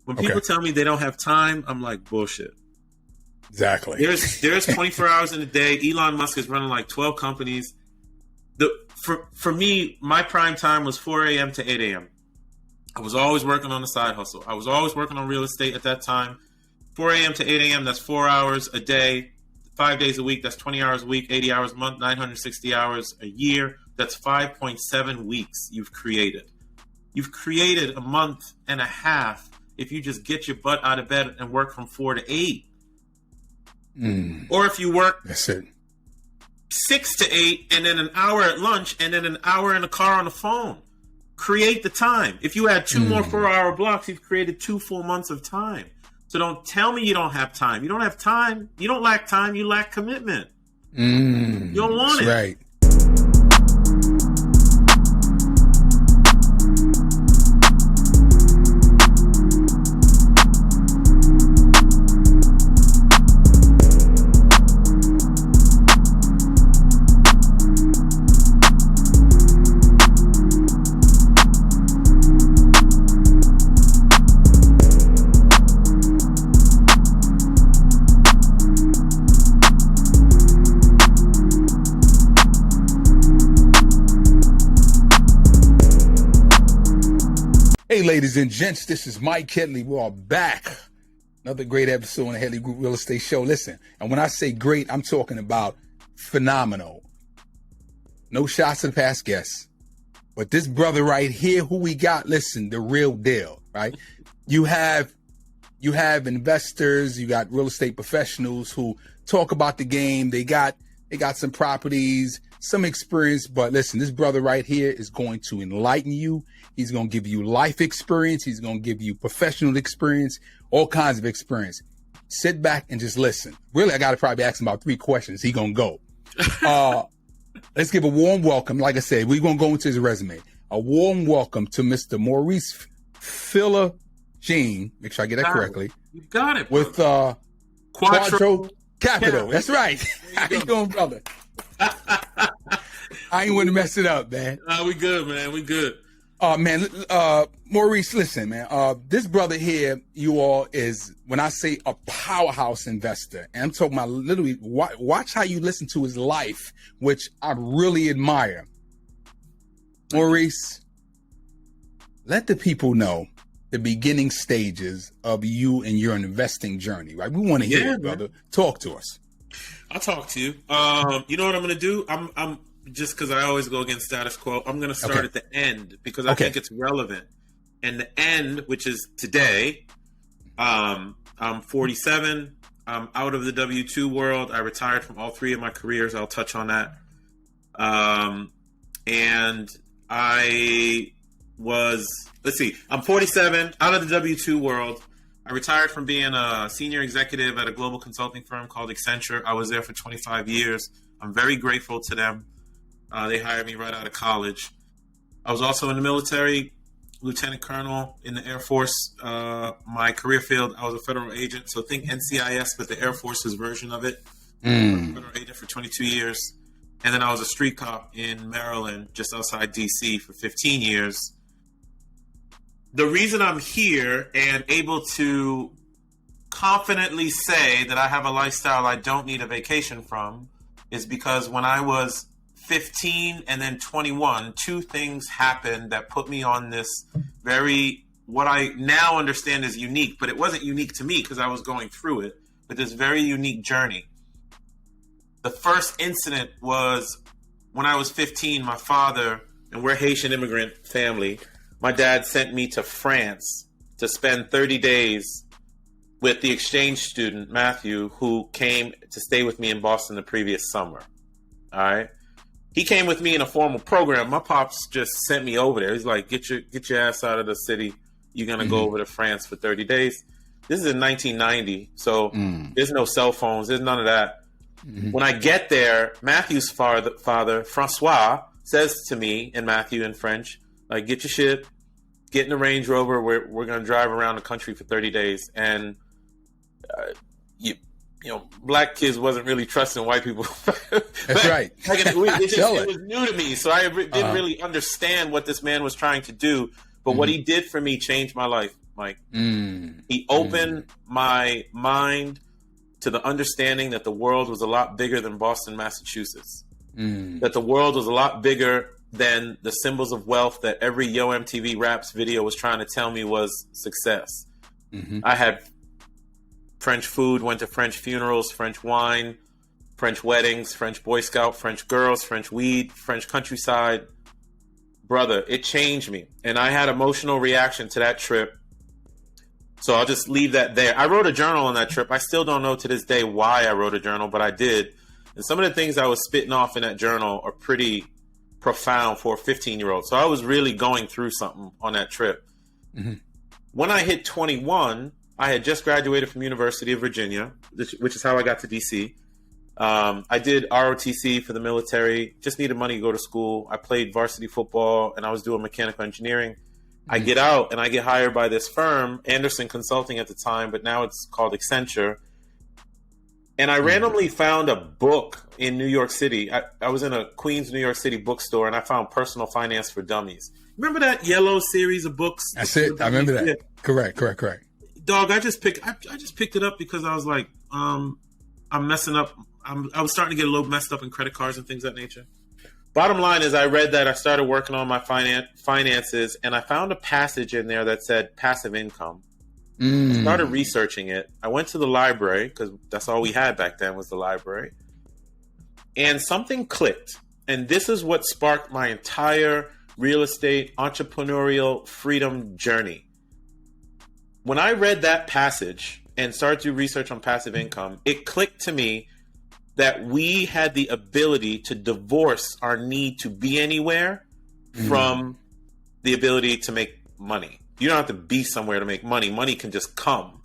When people tell me they don't have time, I'm like, bullshit. Exactly. There's 24 hours in a day. Elon Musk is running like 12 companies. For me, my prime time was 4 a.m. to 8 a.m. I was always working on a side hustle. I was always working on real estate at that time. 4 a.m. to 8 a.m., that's 4 hours a day, 5 days a week. That's 20 hours a week, 80 hours a month, 960 hours a year. That's 5.7 weeks you've created. You've created a month and a half if you just get your butt out of bed and work from 4 to 8. Or if you work that's it. 6 to 8 and then an hour at lunch and then an hour in the car on the phone. Create the time. If you add 2 more 4-hour blocks, you've created 2 full months of time. So don't tell me you don't have time. You don't have time. You don't lack time. You lack commitment. You don't want it. Right. Hey, ladies and gents, this is Mike Headley. We are back. Another great episode on the Headley Group Real Estate Show. Listen, and when I say great, I'm talking about phenomenal. No shots at the past guests. But this brother right here, who we got, listen, the real deal, right? You have investors, you got real estate professionals who talk about the game. They got some properties, some experience, but listen, this brother right here is going to enlighten you. He's going to give you life experience. He's going to give you professional experience, all kinds of experience. Sit back and just listen. Really, I got to probably ask him about 3 questions. He going to go. Let's give a warm welcome. Like I said, we're going to go into his resume. A warm welcome to Mr. Maurice Philogene. Make sure I get that correctly. You got it. With Quattro Capital. That's right. How you doing, brother? I ain't want to mess it up, man. We good, man. We good. Man, Maurice, listen, man, this brother here, you all, is, when I say a powerhouse investor, and I'm talking about literally, watch how you listen to his life, which I really admire. Maurice, let the people know the beginning stages of you and your investing journey, right? We want to hear it, brother. Talk to us. I'll talk to you. You know what I'm going to do? I'm just because I always go against status quo, I'm going to start at the end because I think it's relevant. And the end, which is today, I'm 47. I'm out of the W-2 world. I retired from all 3 of my careers. I'll touch on that. And I was, I'm 47, out of the W-2 world. I retired from being a senior executive at a global consulting firm called Accenture. I was there for 25 years. I'm very grateful to them. They hired me right out of college. I was also in the military, lieutenant colonel in the Air Force. My career field, I was a federal agent. So think NCIS, but the Air Force's version of it. I was a federal agent for 22 years. And then I was a street cop in Maryland, just outside D.C. for 15 years. The reason I'm here and able to confidently say that I have a lifestyle I don't need a vacation from is because when I was 15 and then 21, 2 things happened that put me on this what I now understand is unique, but it wasn't unique to me because I was going through it, but this very unique journey. The first incident was when I was 15, my father, and we're a Haitian immigrant family, my dad sent me to France to spend 30 days with the exchange student, Matthew, who came to stay with me in Boston the previous summer. All right. He came with me in a formal program. My pops just sent me over there. He's like, get your ass out of the city. You're going to go over to France for 30 days. This is in 1990. So there's no cell phones. There's none of that. When I get there, Matthew's father, Francois, says to me, and Matthew in French, like, get your shit, get in the Range Rover. We're going to drive around the country for 30 days. And, you know, black kids wasn't really trusting white people. That's right. It was new to me. So I didn't really understand what this man was trying to do. But what he did for me changed my life. Mike. He opened my mind to the understanding that the world was a lot bigger than Boston, Massachusetts. That the world was a lot bigger than the symbols of wealth that every Yo MTV Raps video was trying to tell me was success. I had French food, went to French funerals, French wine, French weddings, French Boy Scout, French girls, French weed, French countryside. Brother, it changed me. And I had emotional reaction to that trip. So I'll just leave that there. I wrote a journal on that trip. I still don't know to this day why I wrote a journal, but I did. And some of the things I was spitting off in that journal are pretty profound for a 15-year-old. So I was really going through something on that trip. When I hit 21, I had just graduated from University of Virginia, which is how I got to DC. I did ROTC for the military, just needed money to go to school. I played varsity football and I was doing mechanical engineering. I get out and I get hired by this firm, Anderson Consulting at the time, but now it's called Accenture. And I randomly found a book in New York City. I was in a Queens, New York City bookstore and I found Personal Finance for Dummies. Remember that yellow series of books? That's it. I remember that. Yeah. Correct. Dog, I just picked it up because I was like, I'm messing up. I was starting to get a little messed up in credit cards and things of that nature. Bottom line is I read that, I started working on my finances, and I found a passage in there that said passive income. I started researching it. I went to the library because that's all we had back then was the library. And something clicked. And this is what sparked my entire real estate entrepreneurial freedom journey. When I read that passage and started to do research on passive income, it clicked to me that we had the ability to divorce our need to be anywhere from the ability to make money. You don't have to be somewhere to make money. Money can just come.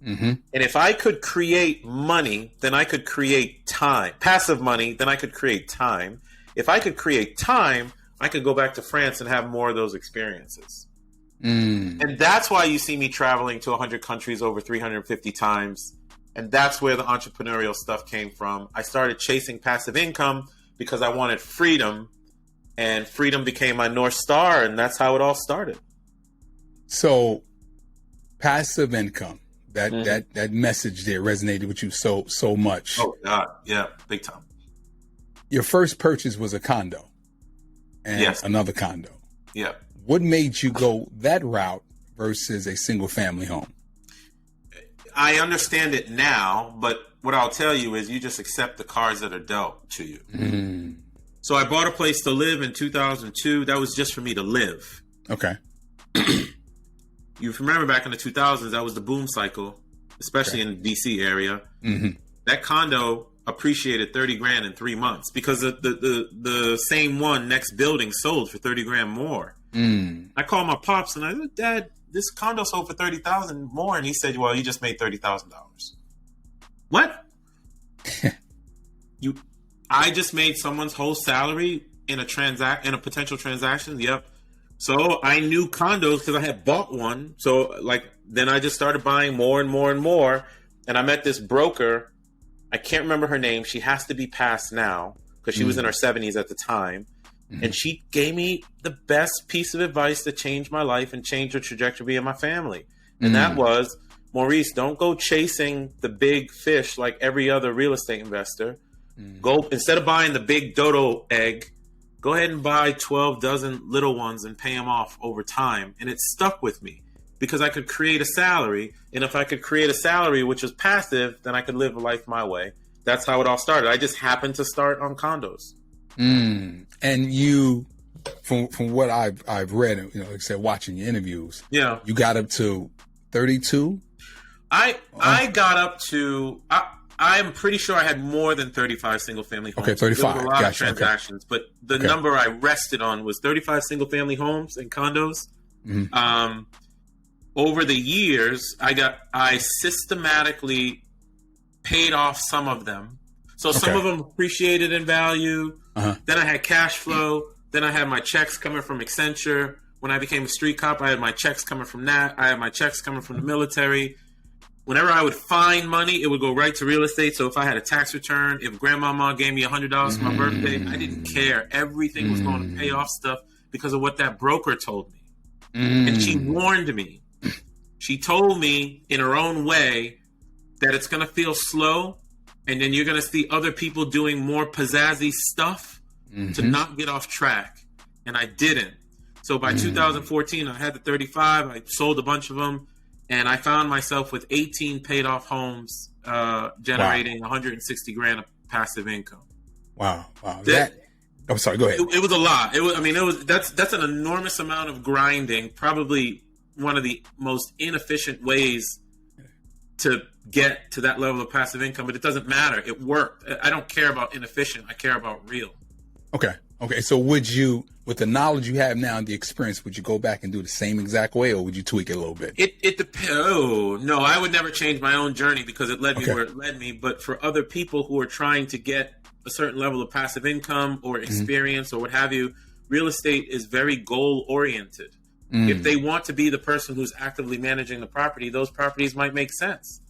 And if I could create money, then I could create time. Passive money, then I could create time. If I could create time, I could go back to France and have more of those experiences. And that's why you see me traveling to 100 countries over 350 times. And that's where the entrepreneurial stuff came from. I started chasing passive income because I wanted freedom, and freedom became my North Star, and that's how it all started. So passive income, that message there resonated with you so much. Oh God, yeah, big time. Your first purchase was a condo and another condo. Yeah. What made you go that route versus a single family home? I understand it now, but what I'll tell you is you just accept the cards that are dealt to you. So I bought a place to live in 2002. That was just for me to live. Okay. You remember back in the 2000s, that was the boom cycle, especially in the DC area. That condo appreciated 30 grand in 3 months because the same one next building sold for 30 grand more. I called my pops and I said, Dad, this condo sold for 30,000 more, and he said, "Well, you just made $30,000." What? I just made someone's whole salary in a potential transaction. Yep. So I knew condos because I had bought one. So then I just started buying more and more and more, and I met this broker. I can't remember her name. She has to be passed now because she was in her 70s at the time. And she gave me the best piece of advice that changed my life and changed the trajectory of my family. And that was, Maurice, don't go chasing the big fish like every other real estate investor. Go, instead of buying the big dodo egg, go ahead and buy 12 dozen little ones and pay them off over time. And it stuck with me because I could create a salary. And if I could create a salary, which is passive, then I could live a life my way. That's how it all started. I just happened to start on condos. And you, from what I've read, like I said, watching your interviews, you got up to 32. I got up to. I'm pretty sure I had more than 35 single family homes. Okay, 35. There was a lot of transactions, but the number I rested on was 35 single family homes and condos. Over the years, I systematically paid off some of them. So some of them appreciated in value. Then I had cash flow. Then I had my checks coming from Accenture. When I became a street cop, I had my checks coming from that. I had my checks coming from the military. Whenever I would find money, it would go right to real estate. So if I had a tax return, if grandmama gave me $100 for my birthday, I didn't care. Everything was going to pay off stuff because of what that broker told me. And she warned me. She told me in her own way that it's going to feel slow, and then you're going to see other people doing more pizzazzy stuff to not get off track. And I didn't. So by 2014, I had the 35. I sold a bunch of them, and I found myself with 18 paid off homes, generating 160 grand of passive income. Wow. I'm sorry. Go ahead. It was a lot. That's an enormous amount of grinding. Probably one of the most inefficient ways to get to that level of passive income, but it doesn't matter. It worked. I don't care about inefficient. I care about real. Okay. So would you, with the knowledge you have now and the experience, would you go back and do the same exact way, or would you tweak it a little bit? It depends. Oh, no, I would never change my own journey because it led me where it led me. But for other people who are trying to get a certain level of passive income or experience or what have you, real estate is very goal oriented. If they want to be the person who's actively managing the property, those properties might make sense.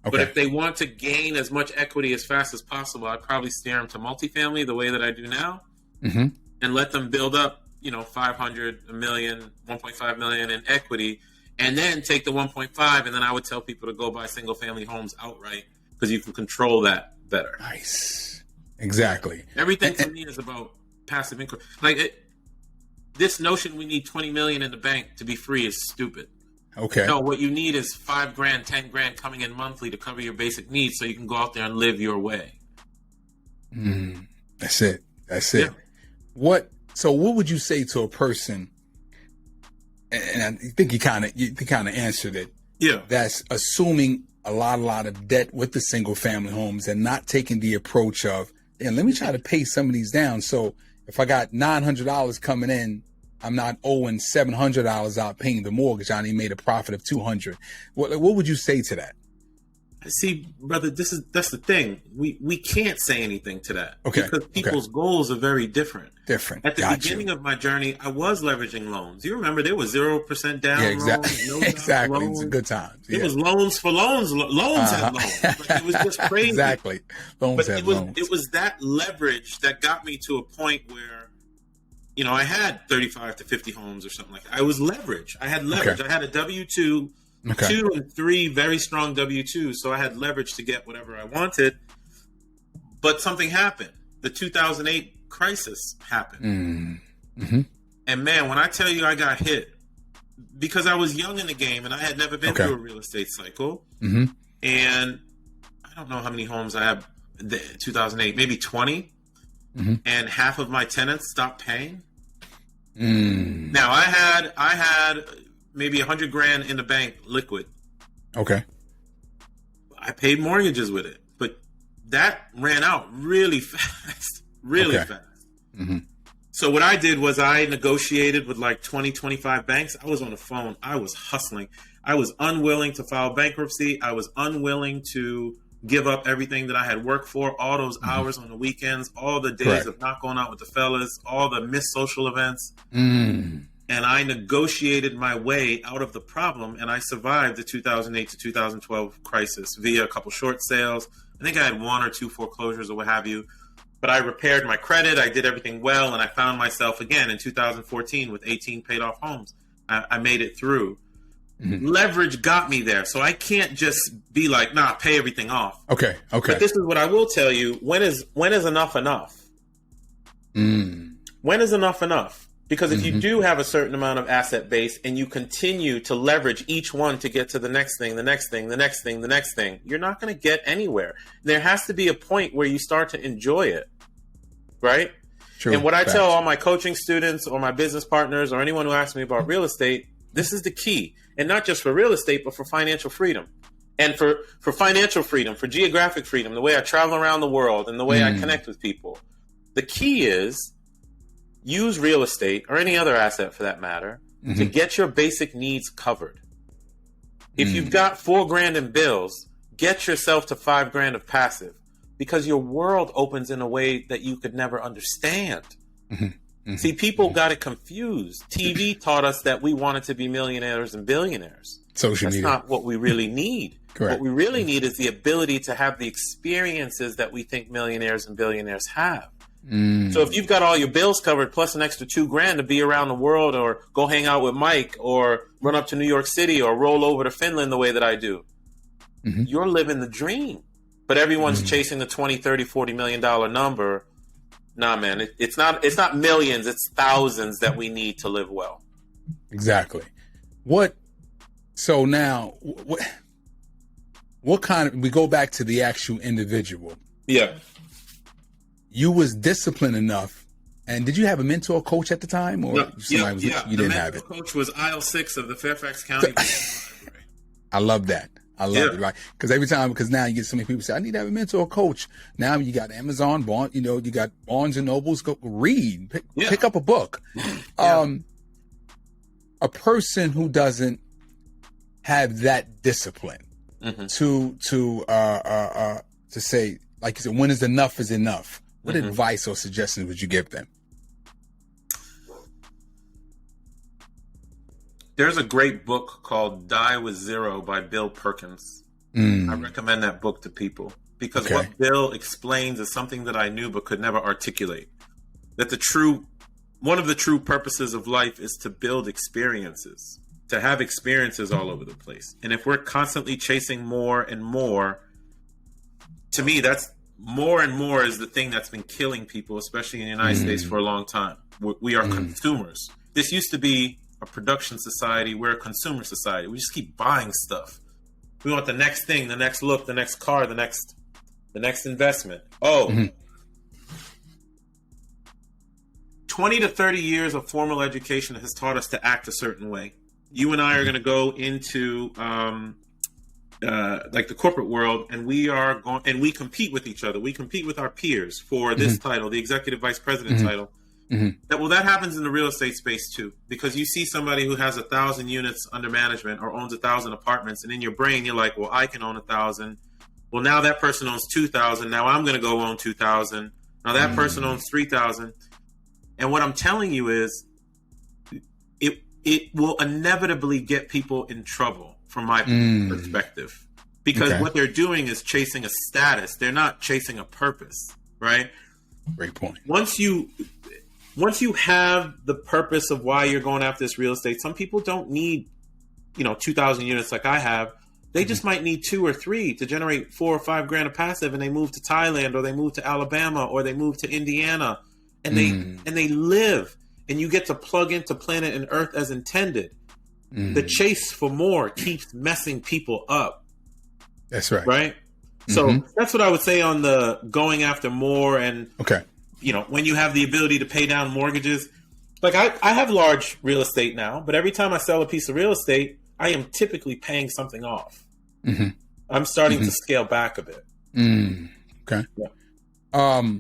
Okay. But if they want to gain as much equity as fast as possible, I'd probably steer them to multifamily the way that I do now, and let them build up, 500, a million, 1.5 million in equity, and then take the 1.5. And then I would tell people to go buy single family homes outright because you can control that better. Nice. Exactly. Everything for me is about passive income. This notion we need 20 million in the bank to be free is stupid. Okay. No, what you need is 5 grand, 10 grand coming in monthly to cover your basic needs so you can go out there and live your way. That's it. Yeah. What would you say to a person, and I think you kind of answered it. Yeah. That's assuming a lot of debt with the single family homes and not taking the approach of, let me try to pay some of these down. So if I got $900 coming in, I'm not owing $700 out paying the mortgage. I only made a profit of $200. What would you say to that? See, brother, that's the thing. We can't say anything to that. Okay. Because people's goals are very different. At the beginning of my journey, I was leveraging loans. You remember there was 0% down exactly. loans, no exactly. loans. It's good times. It was loans for loans. Loans had loans. It was just crazy. Exactly. Loans had loans. It was that leverage that got me to a point where, I had 35 to 50 homes or something like that. I was leveraged. I had leverage. I had a W-2, 2 and 3 very strong W-2s. So I had leverage to get whatever I wanted. But something happened. The 2008 crisis happened. And man, when I tell you I got hit, because I was young in the game and I had never been through a real estate cycle. And I don't know how many homes I have in 2008, maybe 20. And half of my tenants stopped paying. Now I had maybe 100 grand in the bank liquid. Okay. I paid mortgages with it, but that ran out really fast, fast. So what I did was I negotiated with like 20, 25 banks. I was on the phone. I was hustling. I was unwilling to file bankruptcy. I was unwilling to give up everything that I had worked for, all those hours on the weekends, all the days of not going out with the fellas, all the missed social events. And I negotiated my way out of the problem, and I survived the 2008 to 2012 crisis via a couple short sales. I think I had 1 or 2 foreclosures or what have you, but I repaired my credit. I did everything well, and I found myself again in 2014 with 18 paid off homes. I made it through. Leverage got me there. So I can't just be like, pay everything off. Okay. But this is what I will tell you. When is enough enough? When is enough enough? Because if you do have a certain amount of asset base and you continue to leverage each one to get to the next thing, the next thing, the next thing, the next thing, you're not going to get anywhere. There has to be a point where you start to enjoy it. Right? True. And what I tell all my coaching students or my business partners or anyone who asks me about real estate, this is the key. And not just for real estate, but for financial freedom. And for financial freedom, for geographic freedom, the way I travel around the world and the way I connect with people. The key is use real estate or any other asset for that matter to get your basic needs covered. If you've got 4 grand in bills, get yourself to 5 grand of passive because your world opens in a way that you could never understand. See, people got it confused. TV taught us that we wanted to be millionaires and billionaires. That's not what we really need. What we really need is the ability to have the experiences that we think millionaires and billionaires have. So if you've got all your bills covered plus an extra $2,000 to be around the world or go hang out with Mike or run up to New York City or roll over to Finland the way that I do, you're living the dream. But everyone's chasing the 20, 30, $40 million number. Nah, man, it's not millions, it's thousands that we need to live well. Exactly. So now, what kind of, we go back to the actual individual. Yeah. You was disciplined enough, and did you have a mentor coach at the time, or you didn't have it? The coach was aisle 6 of the Fairfax County. I love that. I love it, right? Because now you get so many people say, I need to have a mentor coach. Now you got Amazon, you got Barnes and Nobles, go read, pick up a book. A person who doesn't have that discipline to say, like you said, when is enough? What advice or suggestions would you give them? There's a great book called Die with Zero by Bill Perkins. I recommend that book to people because what Bill explains is something that I knew but could never articulate. That one of the true purposes of life is to build experiences, to have experiences all over the place. And if we're constantly chasing more and more, to me, that's more and more is the thing that's been killing people, especially in the United States for a long time. We are consumers. This used to be a production society. We're a consumer society. We just keep buying stuff. We want the next thing, the next look, the next car, the next investment. 20 to 30 years of formal education has taught us to act a certain way. You and I are going to go into like the corporate world, and we compete with each other. We compete with our peers for this title, the executive vice president title. That happens in the real estate space too, because you see somebody who has 1,000 units under management or owns 1,000 apartments, and in your brain you're like, well, I can own 1,000. Well, now that person owns 2,000. Now I'm going to go own 2,000. Now that person owns 3,000. And what I'm telling you is, it will inevitably get people in trouble from my perspective, because what they're doing is chasing a status. They're not chasing a purpose, right? Great point. Once you have the purpose of why you're going after this real estate, some people don't need, 2,000 units like I have. They just might need 2 or 3 to generate $4 or $5 of passive, and they move to Thailand, or they move to Alabama, or they move to Indiana, and they live, and you get to plug into planet and Earth as intended. The chase for more keeps messing people up. That's right. Right? So that's what I would say on the going after more. And, when you have the ability to pay down mortgages, like I have large real estate now, but every time I sell a piece of real estate, I am typically paying something off. I'm starting to scale back a bit. Okay. Yeah.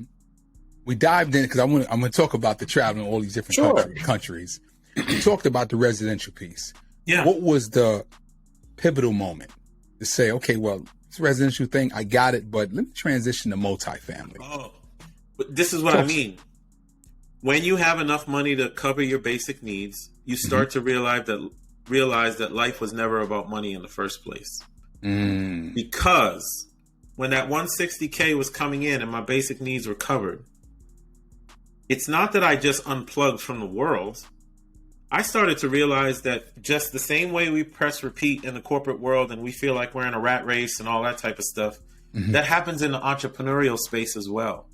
We dived in because I'm going to talk about the traveling all these different countries. We talked about the residential piece. Yeah. What was the pivotal moment to say, okay, well, this residential thing, I got it, but let me transition to multifamily? Oh, but this is what I mean. When you have enough money to cover your basic needs, you start to realize that life was never about money in the first place. Because when that 160K was coming in and my basic needs were covered, it's not that I just unplugged from the world. I started to realize that just the same way we press repeat in the corporate world and we feel like we're in a rat race and all that type of stuff, that happens in the entrepreneurial space as well.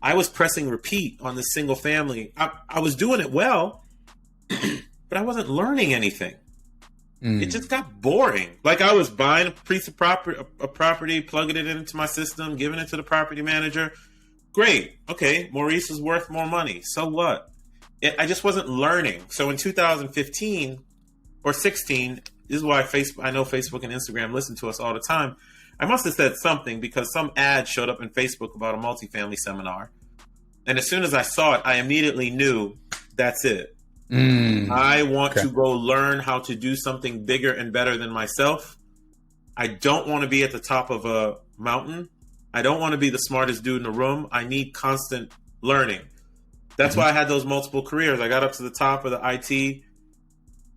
I was pressing repeat on this single family. I was doing it well, but I wasn't learning anything. It just got boring. Like I was buying a piece of property, plugging it into my system, giving it to the property manager. Great. Okay. Maurice is worth more money. So what? I just wasn't learning. So in 2015 or 16, this is why I know Facebook and Instagram listen to us all the time. I must have said something because some ad showed up in Facebook about a multifamily seminar. And as soon as I saw it, I immediately knew that's it. I want to go learn how to do something bigger and better than myself. I don't want to be at the top of a mountain. I don't want to be the smartest dude in the room. I need constant learning. That's why I had those multiple careers. I got up to the top of the IT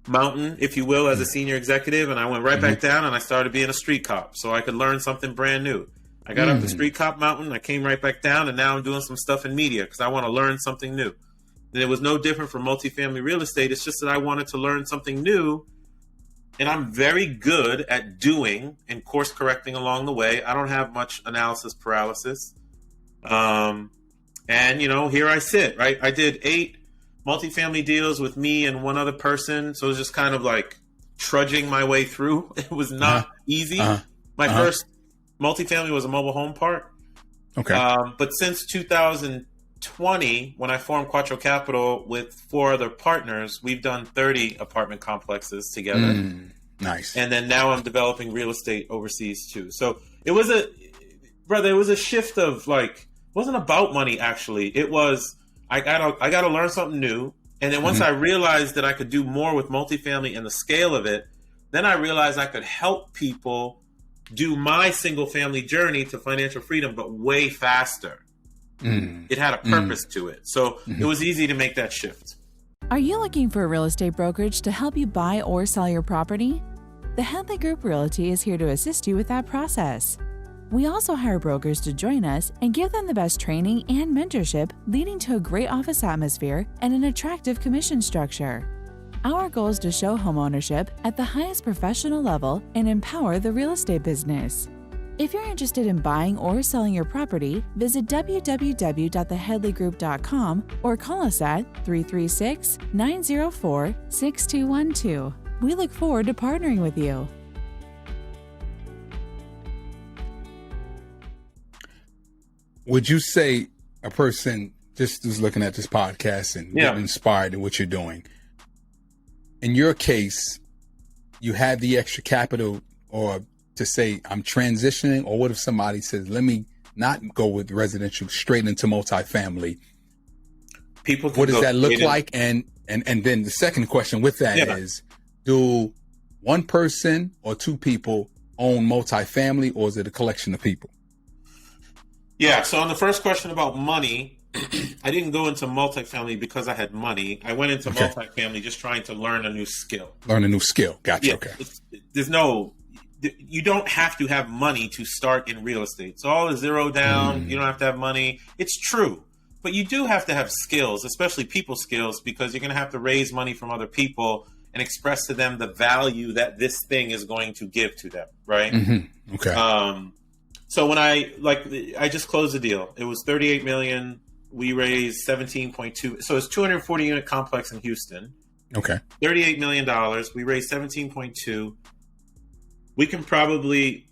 mountain, if you will, as a senior executive, and I went right back down and I started being a street cop so I could learn something brand new. I got up the street cop mountain. I came right back down, and now I'm doing some stuff in media because I want to learn something new. And it was no different from multifamily real estate. It's just that I wanted to learn something new, and I'm very good at doing and course correcting along the way. I don't have much analysis paralysis. And, you know, here I sit, right? I did 8 multifamily deals with me and one other person. So it was just kind of like trudging my way through. It was not easy. My first multifamily was a mobile home park. Okay. But since 2020, when I formed Quattro Capital with 4 other partners, we've done 30 apartment complexes together. Nice. And then now I'm developing real estate overseas too. So it was a shift of like, it wasn't about money actually. It was, I gotta learn something new. And then once I realized that I could do more with multifamily and the scale of it, then I realized I could help people do my single family journey to financial freedom, but way faster. It had a purpose to it. So it was easy to make that shift. Are you looking for a real estate brokerage to help you buy or sell your property? The Headley Group Realty is here to assist you with that process. We also hire brokers to join us and give them the best training and mentorship, leading to a great office atmosphere and an attractive commission structure. Our goal is to show homeownership at the highest professional level and empower the real estate business. If you're interested in buying or selling your property, visit www.theheadleygroup.com or call us at 336-904-6212. We look forward to partnering with you. Would you say a person just who's looking at this podcast and getting inspired in what you're doing, in your case, you have the extra capital or to say I'm transitioning, or what if somebody says, let me not go with residential straight into multifamily? People can what does that look like? And then the second question with that is, do one person or 2 people own multifamily, or is it a collection of people? Yeah. So on the first question about money, I didn't go into multifamily because I had money. I went into multifamily just trying to learn a new skill. Gotcha. Yeah, Okay. You don't have to have money to start in real estate. So all is zero down. You don't have to have money. It's true. But you do have to have skills, especially people skills, because you're going to have to raise money from other people and express to them the value that this thing is going to give to them. Right. Okay. So when I just closed the deal, it was 38 million. We raised 17.2. So it's 240 unit complex in Houston. Okay. $38 million. We raised 17.2. We can probably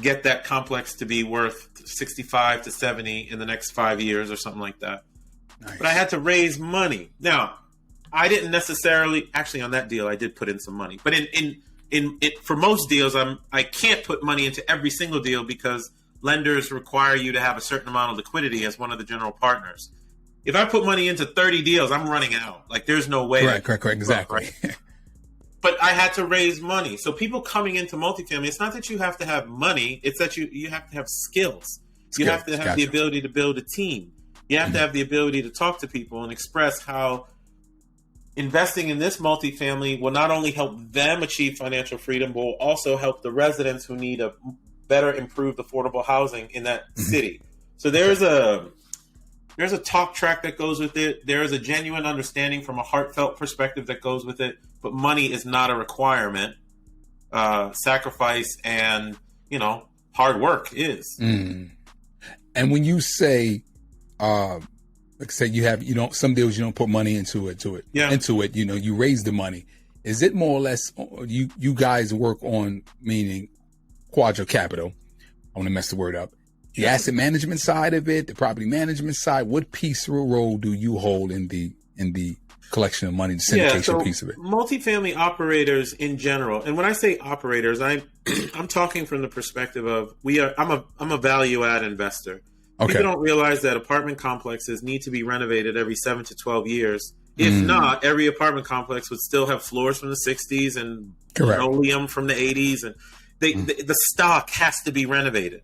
get that complex to be worth 65 to 70 in the next 5 years or something like that. Nice. But I had to raise money. Now, I didn't necessarily, actually on that deal, I did put in some money. But for most deals, I can't put money into every single deal because lenders require you to have a certain amount of liquidity as one of the general partners. If I put money into 30 deals, I'm running out. Like, there's no way. Correct. Exactly. Right? But I had to raise money. So people coming into multifamily, it's not that you have to have money. It's that you have to have skills. You have to have the ability to build a team. You have to have the ability to talk to people and express how investing in this multifamily will not only help them achieve financial freedom, but will also help the residents who need a better improved affordable housing in that city. So there's a talk track that goes with it. There is a genuine understanding from a heartfelt perspective that goes with it. But money is not a requirement. Sacrifice and, hard work is. And when you say, like say some deals you don't put money into it, you raise the money. Is it more or less you guys work on, meaning Quattro Capital? I want to mess the word up. The asset management side of it, the property management side. What piece or role do you hold in the collection of money, the syndication piece of it? Multifamily operators in general, and when I say operators, I'm talking from the perspective of I'm a value add investor. Okay. People don't realize that apartment complexes need to be renovated every 7 to 12 years. If not, every apartment complex would still have floors from the 60s and linoleum from the 80s, and the stock has to be renovated.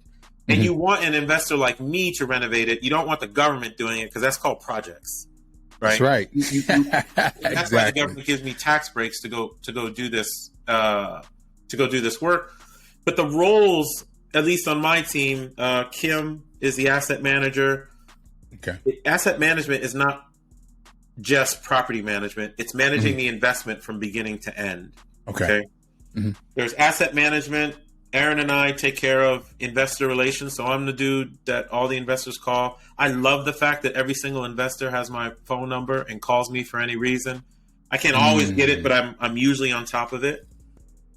And you want an investor like me to renovate it. You don't want the government doing it because that's called projects. Right. That's right. That's why the government gives me tax breaks to go do this work. But the roles at least on my team, Kim is the asset manager. Okay. Asset management is not just property management. It's managing the investment from beginning to end. Okay. There's asset management. Aaron and I take care of investor relations. So I'm the dude that all the investors call. I love the fact that every single investor has my phone number and calls me for any reason. I can't always get it, but I'm usually on top of it.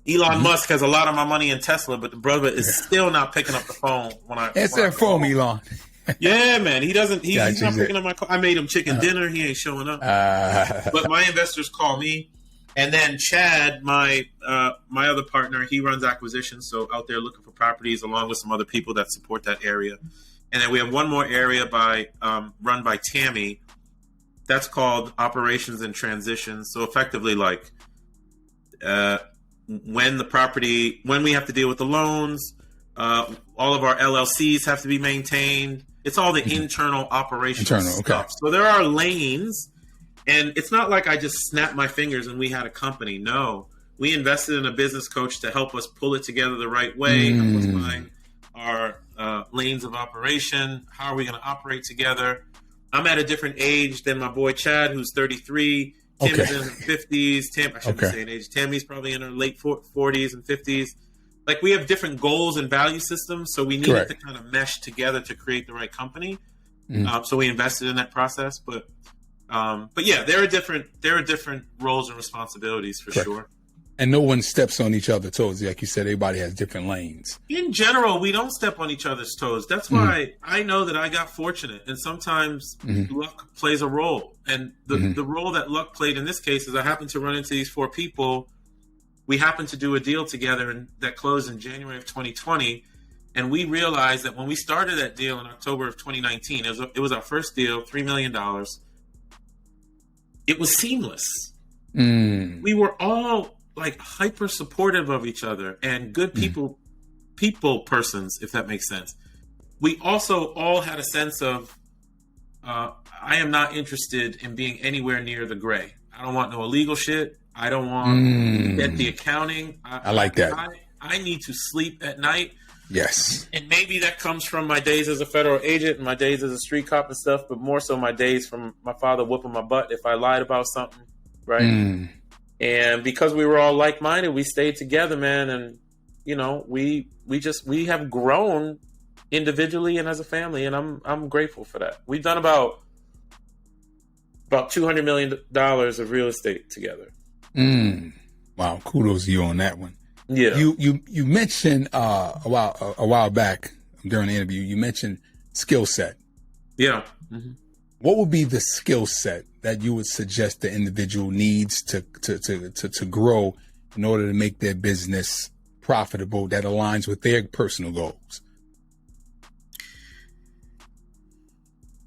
Elon Musk has a lot of my money in Tesla, but the brother is still not picking up the phone when I answer that phone, Elon. Yeah, man. He doesn't. He's not picking up my call. I made him chicken dinner. He ain't showing up. But my investors call me, and then Chad, my other partner, he runs acquisitions. So out there looking for properties, along with some other people that support that area. And then we have one more area run by Tammy. That's called operations and transitions. So effectively, like when we have to deal with the loans, all of our LLCs have to be maintained. It's all the internal operational stuff. Okay. So there are lanes, and it's not like I just snapped my fingers and we had a company. No, we invested in a business coach to help us pull it together the right way, help us find our lanes of operation. How are we going to operate together? I'm at a different age than my boy Chad, who's 33. Tim is in her 50s. I shouldn't say an age. Tammy's probably in her late 40s and 50s. Like, we have different goals and value systems, so we needed to kind of mesh together to create the right company. So we invested in that process. But yeah, there are different roles and responsibilities for sure. And no one steps on each other's toes. Like you said, everybody has different lanes. In general, we don't step on each other's toes. That's why I know that I got fortunate. And sometimes luck plays a role. And the role that luck played in this case is I happened to run into these four people. We happened to do a deal together that closed in January of 2020. And we realized that when we started that deal in October of 2019, it was our first deal, $3 million. It was seamless. We were all like hyper supportive of each other and good people persons, if that makes sense. We also all had a sense of, I am not interested in being anywhere near the gray. I don't want no illegal shit. I don't want to get the accounting. I like that. I need to sleep at night. Yes. And maybe that comes from my days as a federal agent and my days as a street cop and stuff, but more so my days from my father whooping my butt if I lied about something, right? And because we were all like-minded, we stayed together, man. And, you know, we have grown individually and as a family, and I'm grateful for that. We've done about $200 million of real estate together. Wow, kudos to you on that one. Yeah. You mentioned a while back during the interview, you mentioned skill set. Yeah. What would be the skill set that you would suggest the individual needs to grow in order to make their business profitable that aligns with their personal goals?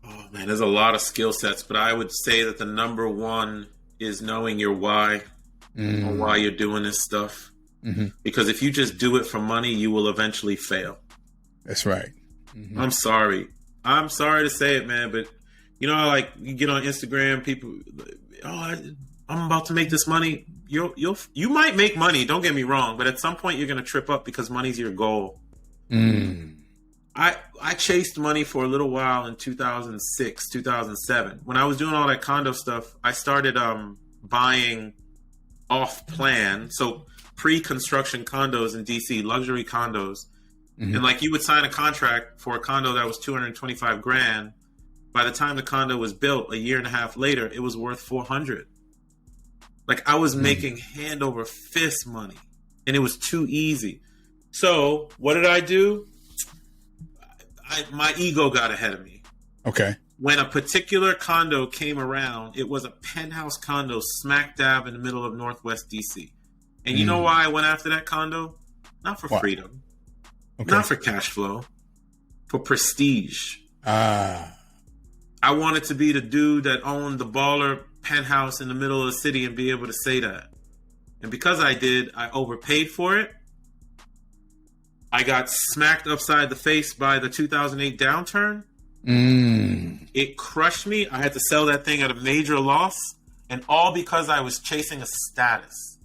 Oh man, there's a lot of skill sets, but I would say that the number one is knowing your why or why you're doing this stuff. Because if you just do it for money, you will eventually fail. That's right. I'm sorry to say it, man, but you know, like you get on Instagram, people, I'm about to make this money. You might make money. Don't get me wrong, but at some point you're going to trip up because money's your goal. I chased money for a little while in 2006, 2007. When I was doing all that condo stuff, I started buying off plan. So pre-construction condos in DC, luxury condos. And like you would sign a contract for a condo that was $225,000. By the time the condo was built a year and a half later, it was worth $400,000. Like I was making hand over fist money and it was too easy. So what did I do? My ego got ahead of me. Okay. When a particular condo came around, it was a penthouse condo smack dab in the middle of Northwest DC. And you know why I went after that condo? Not for freedom. Not for cash flow. For prestige. I wanted to be the dude that owned the baller penthouse in the middle of the city and be able to say that. And because I did, I overpaid for it. I got smacked upside the face by the 2008 downturn. It crushed me. I had to sell that thing at a major loss. And all because I was chasing a status.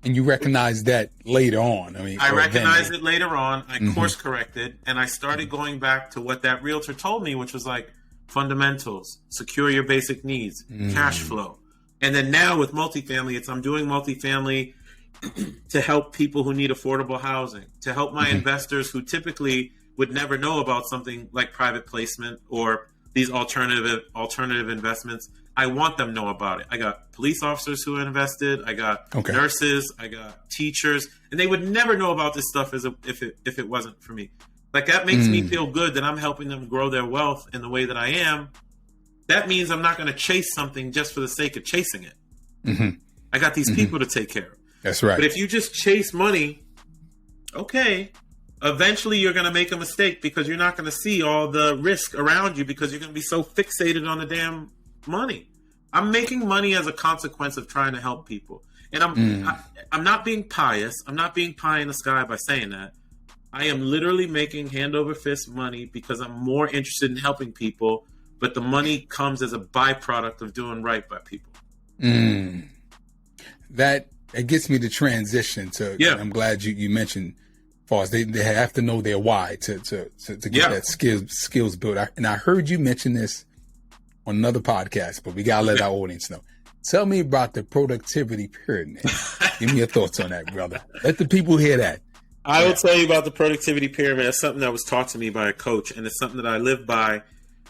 And you recognize that later on. I recognized it later on. I course corrected, and I started going back to what that realtor told me, which was like fundamentals, secure your basic needs, cash flow. And then now with multifamily, I'm doing multifamily to help people who need affordable housing, to help my investors who typically would never know about something like private placement or these alternative investments. I want them to know about it. I got police officers who invested. I got nurses. I got teachers, and they would never know about this stuff if it wasn't for me. Like, that makes me feel good that I'm helping them grow their wealth in the way that I am. That means I'm not going to chase something just for the sake of chasing it. I got these people to take care of. That's right. But if you just chase money, okay, eventually you're going to make a mistake because you're not going to see all the risk around you because you're going to be so fixated on the damn money. I'm making money as a consequence of trying to help people. And I'm not being pious. I'm not being pie in the sky by saying that. I am literally making hand over fist money because I'm more interested in helping people, but the money comes as a byproduct of doing right by people. That it gets me to transition to. Yeah. I'm glad you mentioned, far as they have to know their why to get that skills built. And I heard you mention this on another podcast, but we gotta let our audience know. Tell me about the productivity pyramid. Give me your thoughts on that, brother. Let the people hear that. I will tell you about the productivity pyramid. It's something that was taught to me by a coach, and it's something that I live by.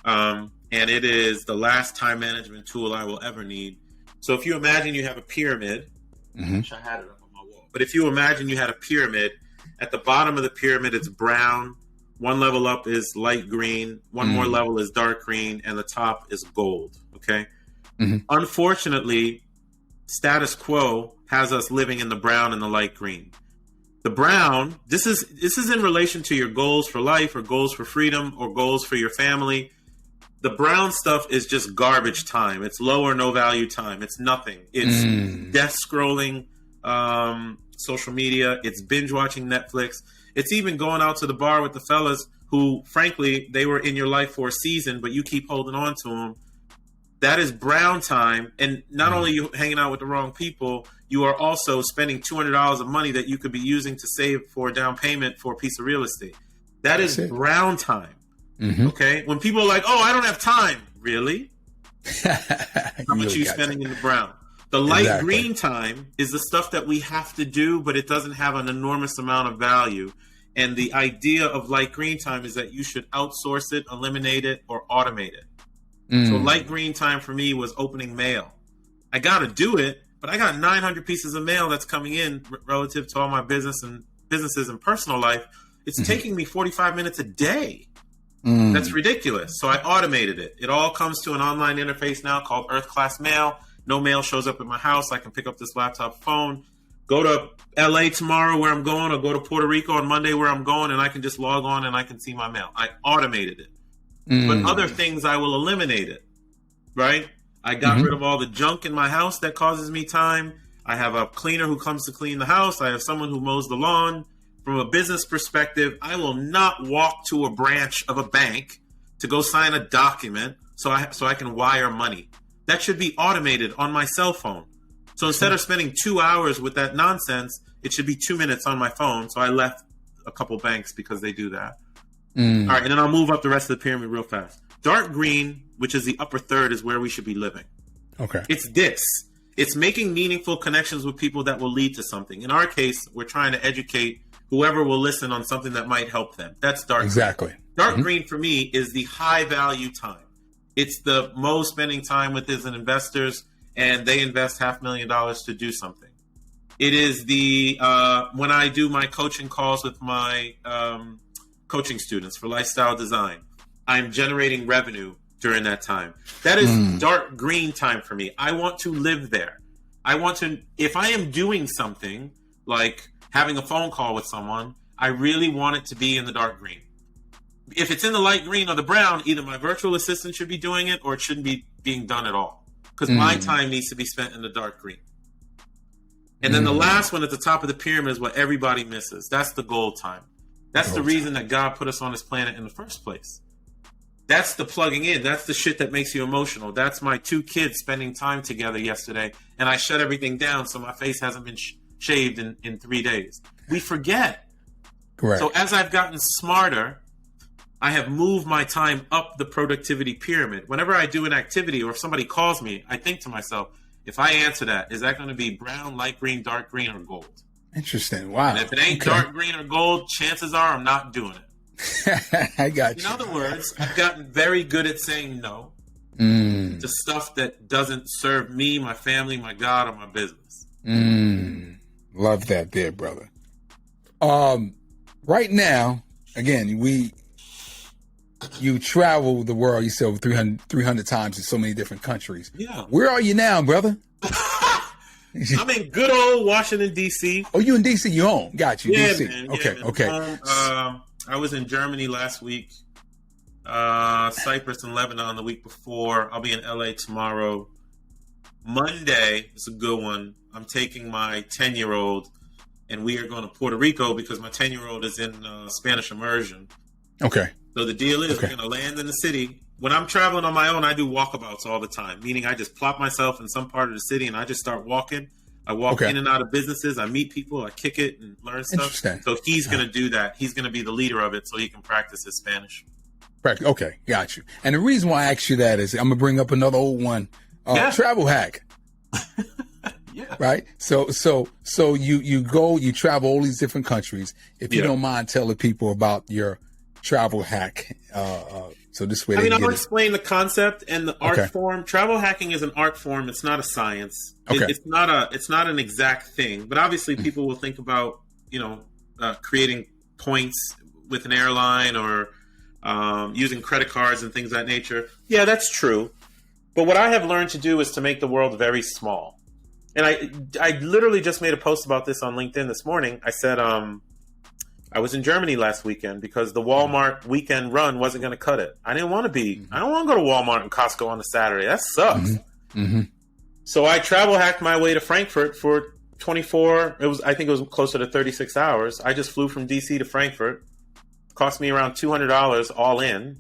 And it is the last time management tool I will ever need. So if you imagine you have a pyramid, I wish I had it up on my wall. But if you imagine you had a pyramid, at the bottom of the pyramid, it's brown. One level up is light green. One more level is dark green. And the top is gold. Okay. Unfortunately, status quo has us living in the brown and the light green. The brown, this is in relation to your goals for life or goals for freedom or goals for your family. The brown stuff is just garbage time. It's low or no value time. It's nothing. It's death scrolling, social media. It's binge watching Netflix. It's even going out to the bar with the fellas who, frankly, they were in your life for a season, but you keep holding on to them. That is brown time. And not only are you hanging out with the wrong people, you are also spending $200 of money that you could be using to save for a down payment for a piece of real estate. That's brown time. Okay. When people are like, "Oh, I don't have time," really? How much are you spending in the brown? The light green time is the stuff that we have to do, but it doesn't have an enormous amount of value. And the idea of light green time is that you should outsource it, eliminate it, or automate it. So light green time for me was opening mail. I got to do it, but I got 900 pieces of mail that's coming in relative to all my businesses and personal life. It's taking me 45 minutes a day. That's ridiculous. So I automated it. It all comes to an online interface now called Earth Class Mail. No mail shows up at my house. I can pick up this laptop phone, go to LA tomorrow where I'm going, or go to Puerto Rico on Monday where I'm going, and I can just log on and I can see my mail. I automated it. But other things I will eliminate it, right? I got rid of all the junk in my house that causes me time. I have a cleaner who comes to clean the house. I have someone who mows the lawn. From a business perspective, I will not walk to a branch of a bank to go sign a document so I can wire money. That should be automated on my cell phone. So instead of spending 2 hours with that nonsense, it should be 2 minutes on my phone. So I left a couple banks because they do that. All right, and then I'll move up the rest of the pyramid real fast. Dark green, which is the upper third, is where we should be living. Okay. It's this. It's making meaningful connections with people that will lead to something. In our case, we're trying to educate whoever will listen on something that might help them. That's dark green. Dark green for me is the high value time. It's the most spending time with his investors, and they invest $500,000 to do something. It is the when I do my coaching calls with my coaching students for lifestyle design, I'm generating revenue during that time. That is dark green time for me. I want to live there. I want to, if I am doing something like having a phone call with someone, I really want it to be in the dark green. If it's in the light green or the brown, either my virtual assistant should be doing it or it shouldn't be being done at all. Because my time needs to be spent in the dark green. And then the last one at the top of the pyramid is what everybody misses. That's the gold time. That's the reason that God put us on this planet in the first place. That's the plugging in. That's the shit that makes you emotional. That's my 2 kids spending time together yesterday. And I shut everything down so my face hasn't been shaved in 3 days. We forget. Correct. So as I've gotten smarter, I have moved my time up the productivity pyramid. Whenever I do an activity or if somebody calls me, I think to myself, if I answer that, is that going to be brown, light green, dark green, or gold? Interesting. Wow. And if it ain't dark green or gold, chances are I'm not doing it. I got you. In other words, I've gotten very good at saying no to stuff that doesn't serve me, my family, my God, or my business. Love that there, brother. Right now, again, you travel the world, you said over 300 times in so many different countries. Yeah. Where are you now, brother? I'm in good old Washington, D.C. Oh, you in D.C. You home? Got you, Yeah, D.C. man. Okay, man. okay. I was in Germany last week, Cyprus and Lebanon the week before. I'll be in L.A. tomorrow. Monday is a good one. I'm taking my 10-year-old, and we are going to Puerto Rico because my 10-year-old is in Spanish immersion. Okay. So the deal is we're going to land in the city. When I'm traveling on my own, I do walkabouts all the time, meaning I just plop myself in some part of the city and I just start walking. I walk in and out of businesses. I meet people. I kick it and learn stuff. So he's going to do that. He's going to be the leader of it so he can practice his Spanish. Okay, got you. And the reason why I asked you that is I'm going to bring up another old one. Travel hack. Yeah. Right. So you go, you travel all these different countries. If you don't mind telling people about your travel hack, so this way I'll explain the concept and the art form. Travel hacking is an art form. It's not a science. It's not an exact thing. But obviously, people will think about creating points with an airline or using credit cards and things of that nature. Yeah, that's true. But what I have learned to do is to make the world very small. And I literally just made a post about this on LinkedIn this morning. I said I was in Germany last weekend because the Walmart weekend run wasn't going to cut it. I didn't want to be. I don't want to go to Walmart and Costco on a Saturday. That sucks. So I travel hacked my way to Frankfurt for 24. I think it was closer to 36 hours. I just flew from DC to Frankfurt. Cost me around $200 all in.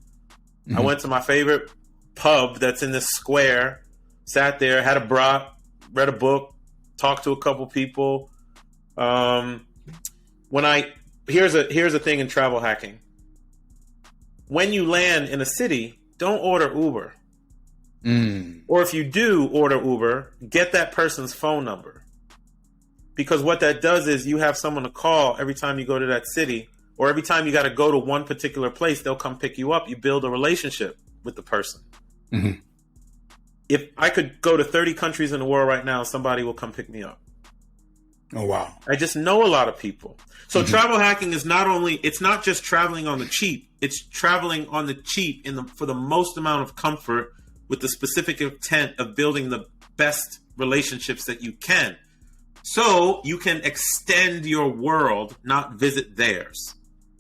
I went to my favorite pub that's in this square. Sat there, had a brat, read a book, talked to a couple people. Here's a thing in travel hacking. When you land in a city, don't order Uber. Or if you do order Uber, get that person's phone number. Because what that does is you have someone to call every time you go to that city, or every time you got to go to one particular place, they'll come pick you up. You build a relationship with the person. If I could go to 30 countries in the world right now, somebody will come pick me up. Oh, wow. I just know a lot of people. So travel hacking is it's not just traveling on the cheap. It's traveling on the cheap for the most amount of comfort with the specific intent of building the best relationships that you can. So you can extend your world, not visit theirs.